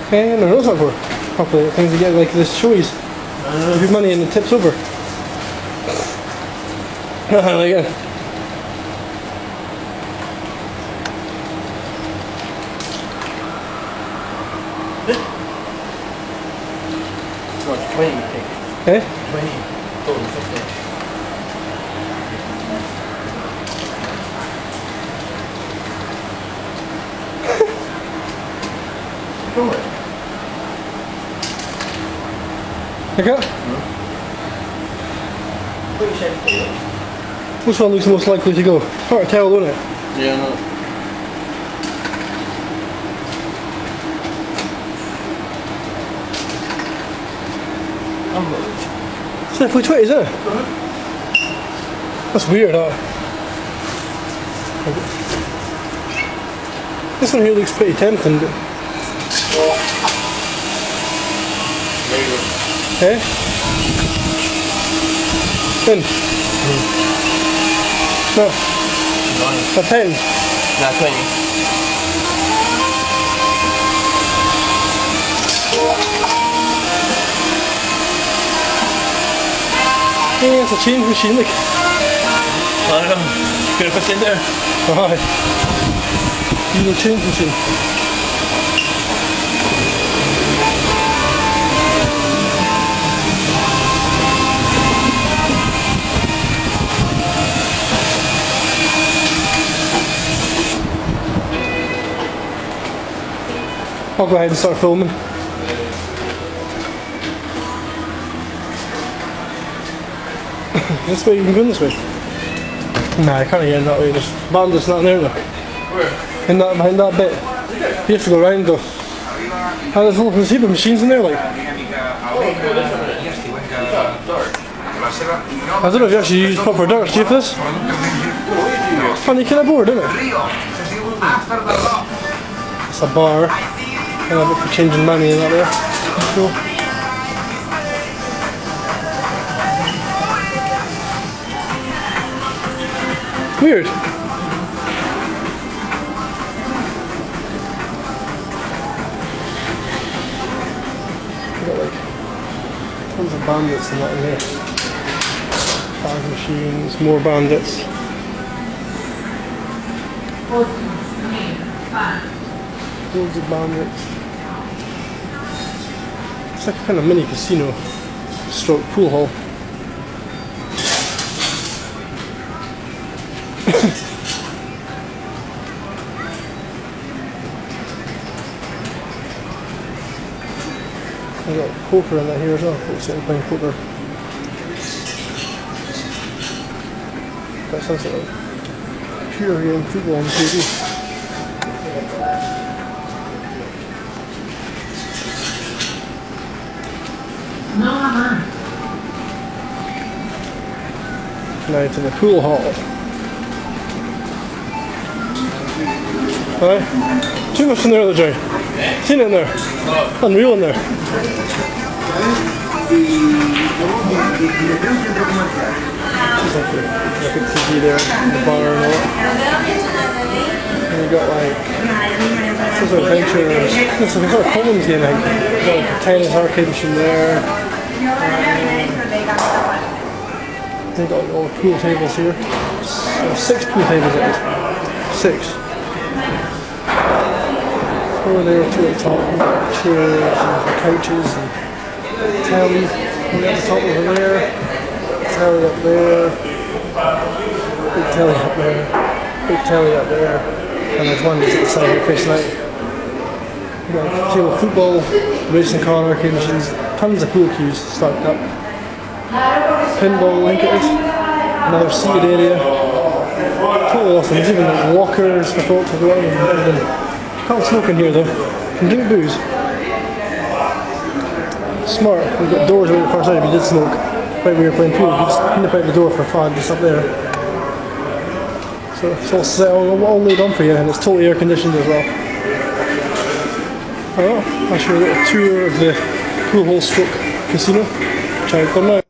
Okay, no, what's that for? Hopefully things you get like this showies. Good money and the tips over. Like it. What's 20? Eh? 20. Total 50. Come on. Like that? Which one looks most likely to go? Hard to tell, don't it? Yeah, I know. It's definitely 20, isn't it? That's weird, huh? This one here looks pretty tempting, but... Eh? Ten? No. A 10? Nah, 20. Yeah, it's a change machine, look. I don't know. Could have put in there. Alright. Little change machine. I'll go ahead and start filming. This way you can go this way. Nah, I can't get in that way. There's bandits not there though. Where? In that, behind that bit. You have to go around though. And there's little receiver machines in there like. I don't know if you actually use proper darts, do you for this? Funny kind of board, isn't it? It's a bar. And a bit for changing money and that there. Cool. Weird. Got like tons of bandits and that in there. Bag machines, more bandits. Loads of bandits. It's like a kind of mini casino stroke pool hall. I've got poker in that here as well, folks sitting playing poker. That sounds like pure game football on the TV. Now to the pool hall. Alright? Too much in there, the Jerry. Seen it in there. Unreal in there. Just like the big TV there, the bar and all that. And you got like some sort of adventures. It's like a sort of Commons game, like got a tennis arcade machine there. They got all the pool tables here. There's 6 pool tables at least. 6. Over there, 2 at the top. We've got chairs and couches and tellies. We've got the top over there. Telly up there. Big telly up there. Big telly up there. And there's one just at the side of facing out. We've got table football, racing car arcade machines, tons of pool cues stacked up. Pinball, I think it is. Another seated area. Total awesome. There's even like lockers for folks to go out and everything. Can't smoke in here though. Can drink booze. Smart. We've got doors right at the far side if you did smoke. Right when you're playing pool, you just nip out the door for fun, just up there. So it's all set, all laid on for you, and it's totally air conditioned as well. Alright, I'll show you a little tour of the pool hall stroke casino. Check it out now.